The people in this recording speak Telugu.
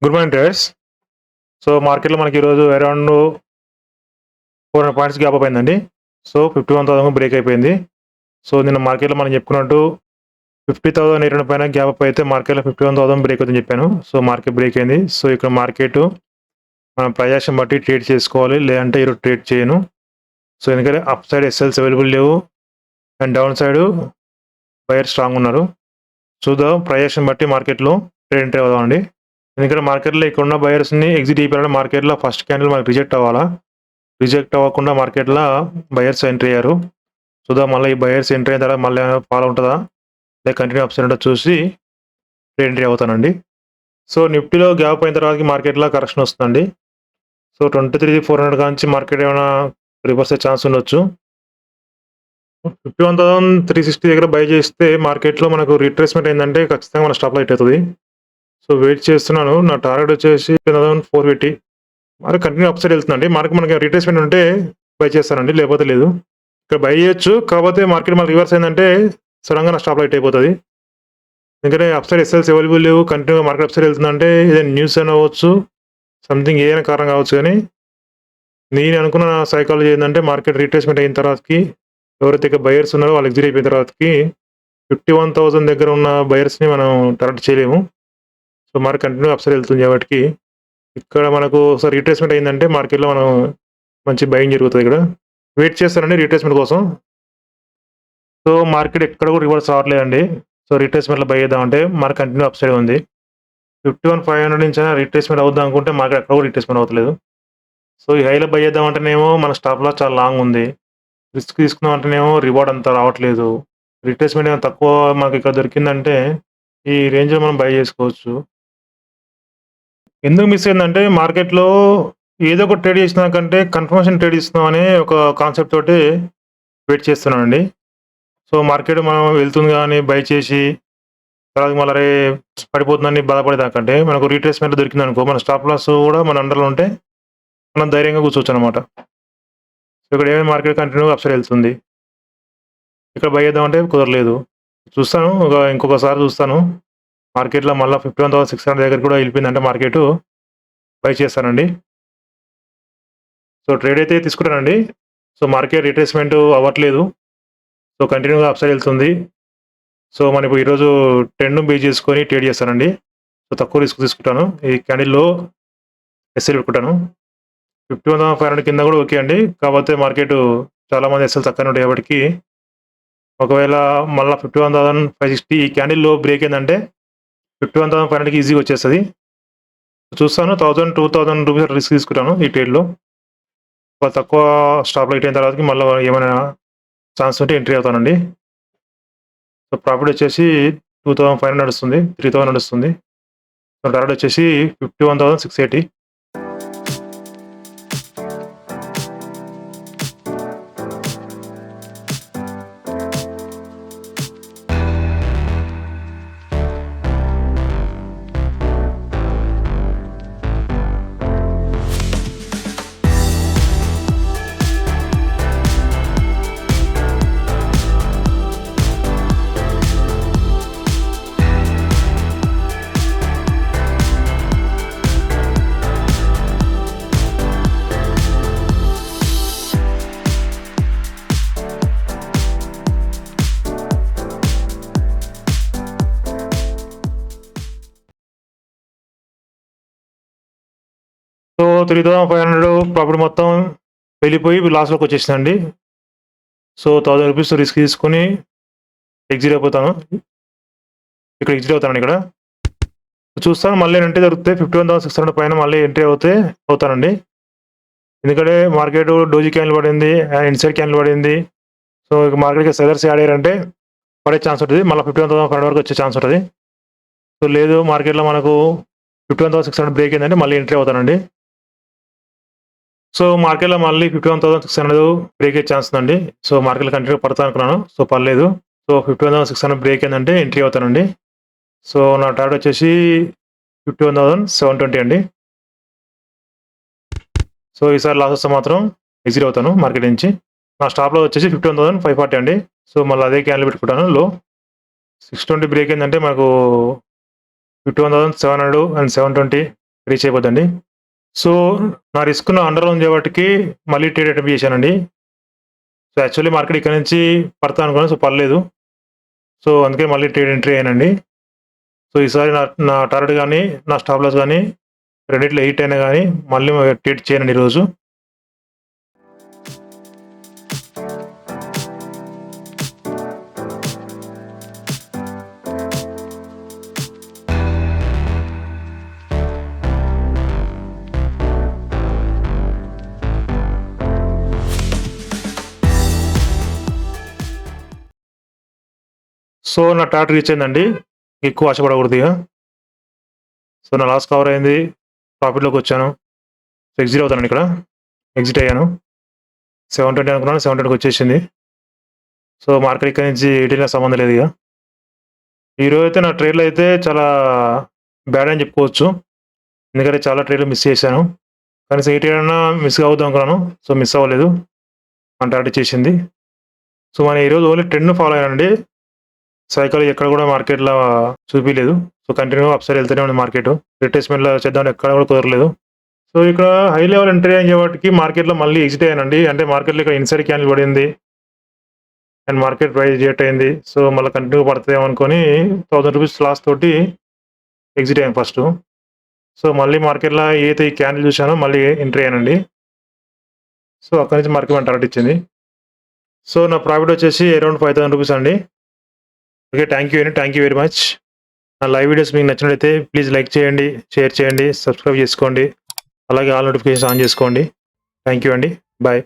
Good morning traders. సో మార్కెట్‌లో మనకి ఈరోజు అరౌండ్ 400 పాయింట్స్ గ్యాప్ అప్ అయిందండి. సో 51,000 బ్రేక్ అయిపోయింది. సో నిన్న మార్కెట్‌లో మనం చెప్పుకున్నట్టు 50,800 పైన గ్యాప్ అప్ అయితే మార్కెట్‌లో 51,000 బ్రేక్ అవుతుందని చెప్పాను. సో మార్కెట్ బ్రేక్ అయింది. సో ఇక్కడ మార్కెట్ మనం ప్రైస్ యాక్షన్ బట్టి ట్రేడ్ చేసుకోవాలి. లేదంటే ఈరోజు ట్రేడ్ చేయను. సో ఎందుకంటే అప్ సైడ్ ఎస్ఎల్స్ అవైలబుల్ లేవు. And down side buyer strong ఉన్నారు. చూద్దాం ప్రైస్ యాక్షన్ బట్టి మార్కెట్‌లో ట్రేడ్ ఎంటర్ అవుదామండి. ఎందుకంటే మార్కెట్‌లో ఇక్కడున్న బయర్స్‌ని ఎగ్జిట్ అయిపోయారంటే మార్కెట్‌లో ఫస్ట్ క్యాండిల్ మనకు రిజెక్ట్ అవ్వాలా. రిజెక్ట్ అవ్వకుండా మార్కెట్‌లో బయర్స్ ఎంట్రీ అయ్యారు. చూద్దాం మళ్ళీ ఈ బయర్స్ ఎంట్రీ అయిన తర్వాత మళ్ళీ ఏమైనా ఫాలో ఉంటదా? లేక కంటిన్యూ అప్ సైడ్ ఉంటదా చూసి ఎంట్రీ అవుతానండి. సో నిఫ్టీలో గ్యాప్ అయిన తర్వాతకి మార్కెట్‌లో కరెక్షన్ వస్తుందండి. సో 23,400 కాంచి మార్కెట్ ఏమైనా రివర్స్ అయ్యే ఛాన్స్ ఉండొచ్చు. 51,360 దగ్గర బై చేస్తే మార్కెట్‌లో మనకు రిట్రేస్‌మెంట్ అయిందంటే ఖచ్చితంగా మన స్టాప్ హిట్ అవుతది. సో వెయిట్ చేస్తున్నాను. నా టార్గెట్ వచ్చేసి 450. మరి కంటిన్యూ అప్ సైడ్ వెళ్తుందండి. మనకి రిట్రేస్‌మెంట్ ఉంటే బై చేస్తానండి. లేకపోతే లేదు. ఇక్కడ బై చేయొచ్చు. కాకపోతే మార్కెట్ మళ్ళీ రివర్స్ అయిందంటే సడెన్‌గా నా స్టాప్ హిట్ అయిపోతది. ఎందుకంటే అప్ సైడ్ ఎస్ఎల్స్ అవైలబుల్ లేవు. కంటిన్యూగా మార్కెట్ అప్ సైడ్ వెళ్తుందంటే ఏదైనా న్యూస్ అయినా అవ్వచ్చు. సంథింగ్ ఏదైనా కారణం కావచ్చు గానీ, నేను అనుకున్న సైకాలజీ ఏందంటే మార్కెట్ రిట్రేస్‌మెంట్ అయిన తర్వాతకి ఎవరైతే ఇక బయర్స్ ఉన్నారో వాళ్ళు ఎగ్జిట్ అయిపోయిన తర్వాతకి 51,000 దగ్గర ఉన్న బయర్స్‌ని మనం టార్గెట్ చేయలేము. So market continue up side వెళ్తుంది కాబట్టి ఇక్కడ మనకు ఒకసారి రిట్రేస్‌మెంట్ అయిందంటే మార్కెట్‌లో మనం మంచి బయింగ్ జరుగుతది ఇక్కడ. వెయిట్ చేస్తానండి రిట్రేస్‌మెంట్ కోసం. సో మార్కెట్ ఎక్కడ కూడా రివర్స్ అవ్వట్లేదండి. సో రిట్రేస్‌మెంట్‌లో బై చేద్దామంటే మార్కెట్ కంటిన్యూ అప్ సైడ్ ఉంది. 51,500 నుంచైనా రిట్రేస్‌మెంట్ అవుద్దాం అనుకుంటే మార్కెట్ ఎక్కడ కూడా రిట్రేస్‌మెంట్ అవ్వట్లేదు. సో ఈ హైలో బై చేద్దాం అంటేనేమో మన స్టాప్ లాస్ చాలా లాంగ్ ఉంది. రిస్క్ తీసుకుందాం అంటేనేమో రివార్డ్ అంత రావట్లేదు. రిట్రేస్‌మెంట్ ఏమైనా తక్కువ మనకి ఇక్కడ దొరికిందంటే ఈ రేంజ్‌లో మనం బై చేసుకోవచ్చు. ఎందుకు మిస్ అయిందంటే మార్కెట్‌లో ఏదో ఒకటి ట్రేడ్ చేసిన కంటే కన్ఫర్మేషన్ ట్రేడ్ ఇస్తున్నాం అనే ఒక కాన్సెప్ట్ తోటి వెయిట్ చేస్తున్నానండి. సో మార్కెట్ మనం వెళ్తుంది గాని బై చేసి తర్వాత మళ్ళీ అరే పడిపోతుందని బాధపడేదానికంటే మనకు రిట్రేస్‌మెంట్ దొరికిందనుకో మన స్టాప్ లాస్ కూడా మన అండర్‌లో ఉంటే మనం ధైర్యంగా కూర్చోవచ్చనమాట. సో ఇక్కడ ఏమైనా మార్కెట్ కంటిన్యూగా అప్ సైడ్ వెళ్తుంది. ఇక్కడ బై చేద్దామంటే కుదరలేదు. చూస్తాను ఇంకొకసారి చూస్తాను. మార్కెట్‌లో మళ్ళా 51,600 దగ్గరికి కూడా వెళ్ళిపోయిందంటే మార్కెటు బై చేస్తానండి. సో ట్రేడ్ అయితే తీసుకుంటానండి. సో మార్కెట్ రిట్రేస్‌మెంట్ అవ్వట్లేదు. సో కంటిన్యూగా అప్ సైడ్ వెళ్తుంది. సో మనం ఇప్పుడు ఈరోజు ట్రెండ్‌ను బేస్ చేసుకొని ట్రేడ్ చేస్తానండి. సో తక్కువ రిస్క్ తీసుకుంటాను. ఈ క్యాండిల్‌లో ఎస్ఎల్ పెట్టుకుంటాను. 51,500 కింద కూడా ఓకే అండి. కాకపోతే మార్కెట్ చాలా మంది ఎస్ఎల్ చక్కగానే ఉంటాయి కాబట్టి ఒకవేళ మళ్ళా 51,560 ఈ క్యాండిల్‌లో బ్రేక్ అయిందంటే 51,500కి ఈజీగా వచ్చేస్తది. చూస్తాను 1000, 2,000 రూపీస్ రిస్క్ తీసుకుంటాను ఈ ట్రేడ్‌లో. తక్కువ స్టాప్‌లో హిట్ అయిన తర్వాతకి మళ్ళా ఏమైనా ఛాన్స్ ఉంటే ఎంట్రీ అవుతానండి. సో ప్రాఫిట్ వచ్చేసి 2,500 నడుస్తుంది. 3,000 నడుస్తుంది. సో టార్గెట్ వచ్చేసి 51,680. సో 3,500 ప్రాఫిట్ మొత్తం వెళ్ళిపోయి లాస్‌లోకి వచ్చేసిందండి. సో 1,000 రూపీస్ రిస్క్ తీసుకొని ఎగ్జిట్ అయిపోతాను. ఇక్కడ ఎగ్జిట్ అవుతానండి ఇక్కడ. చూస్తాను మళ్ళీ ఎంట్రీ దొరికితే 51,600 పైన మళ్ళీ ఎంట్రీ అవుతానండి. ఎందుకంటే మార్కెట్ డోజీ క్యాండిల్ పడింది. ఇన్సైడ్ క్యాండిల్ పడింది. సో ఇక మార్కెట్‌కి సెల్లర్స్ యాడ్ అయ్యారంటే పడే ఛాన్స్ ఉంటది. మళ్ళీ 51,500 వరకు వచ్చే ఛాన్స్ ఉంటది. సో లేదు మార్కెట్‌లో మనకు 51,600 బ్రేక్ అయిందంటే మళ్ళీ ఎంట్రీ అవుతానండి. సో మార్కెట్‌లో మళ్ళీ 51,600 బ్రేక్ అయ్యే ఛాన్స్ ఉందండి. సో మార్కెట్‌లో కంటిన్యూ పడతా అనుకున్నాను. సో పడలేదు. సో 51,600 బ్రేక్ అయిందంటే ఎంట్రీ అవుతానండి. సో నా టార్గెట్ వచ్చేసి 51,720 అండి. సో ఈసారి లాస్ వస్తే మాత్రం ఎగ్జిట్ అవుతాను మార్కెట్ నుంచి. నా స్టాప్ లాస్ వచ్చేసి 51,540 అండి. సో మళ్ళీ అదే క్యాండిల్ పెట్టుకుంటాను లో. 620 బ్రేక్ అయిందంటే మనకు 51,700 అండ్ 720 రీచ్ అయిపోద్దండి. సో, నా రిస్క్‌ను అండర్‌లో ఉండే వాటికి మళ్ళీ ట్రేడ్ అటెంప్ట్ చేశానండి. సో, యాక్చువల్లీ మార్కెట్ ఇక్కడ నుంచి పడతా అనుకున్నాను. సో, పడలేదు. సో, అందుకే మళ్ళీ ట్రేడ్ ఎంట్రీ అయ్యానండి. సో, ఈసారి నా నా టార్గెట్ గాని, నా స్టాప్ లాస్ గాని రెండిట్లో హిట్ అయినా గాని మళ్ళీ ట్రేడ్ చేయనండి ఈరోజు. సో, నా టార్గెట్ రీచ్ అయిందండి. ఎక్కువ ఆశపడకూడదు ఇగ. సో, నా లాస్ కవర్ అయింది. ప్రాఫిట్‌లోకొచ్చాను. సో, ఎగ్జిట్ అవుతానండి ఇక్కడ. ఎగ్జిట్ అయ్యాను. 720 అనుకున్నాను. 720కి వచ్చేసింది. సో, మార్కెట్ ఇక్కడి నుంచి ఎటెళ్ళినా సంబంధం లేదు ఇగ. ఈరోజైతే నా ట్రేడ్‌లో అయితే చాలా బ్యాడ్ అని చెప్పుకోవచ్చు. ఎందుకంటే చాలా ట్రేడ్‌లు మిస్ చేశాను. కనీసం ఏ ట్రేడ్ అన్నా మిస్ కావద్దు అనుకున్నాను. సో, మిస్ అవ్వలేదు. మన టార్గెట్ చేసింది. సో, మనం ఈరోజు ఓన్లీ ట్రెండ్‌ని ఫాలో అయ్యానండి. సైకాలజీ ఎక్కడ కూడా మార్కెట్‌లో చూపియలేదు. సో, కంటిన్యూగా అప్ సైడ్ వెళ్తూనే ఉంది మార్కెట్. రిట్రేస్‌మెంట్‌లో చేద్దామంటే ఎక్కడ కూడా కుదరలేదు. సో, ఇక్కడ హై లెవెల్ ఎంట్రీ అయ్యే వాటికి మార్కెట్‌లో మళ్ళీ ఎగ్జిట్ అయ్యానండి. అంటే మార్కెట్‌లో ఇక్కడ ఇన్సైడ్ క్యాండిల్ పడింది. అండ్ మార్కెట్ ప్రైస్ రిజెక్ట్ అయింది. సో, మళ్ళీ కంటిన్యూగా పడతదేమో అనుకోని ₹1000 లాస్ తోటి ఎగ్జిట్ అయ్యాను ఫస్టు. సో, మళ్ళీ మార్కెట్‌లో ఏదైతే ఈ క్యాండిల్ చూశానో మళ్ళీ ఎంట్రీ అయ్యానండి. సో, అక్కడి నుంచి మార్కెట్ మన టార్గెట్ ఇచ్చింది. సో, నా ప్రాఫిట్ వచ్చేసి అరౌండ్ ₹5000 అండి. ఓకే. థాంక్ యూ అండి. Thank you very much. నా లైవ్ వీడియోస్ మీకు నచ్చినట్లయితే ప్లీజ్ లైక్ చేయండి, షేర్ చేయండి, సబ్స్క్రైబ్ చేసుకోండి. అలాగే ఆల్ నోటిఫికేషన్స్ ఆన్ చేసుకోండి. థాంక్ యూ అండి. బాయ్.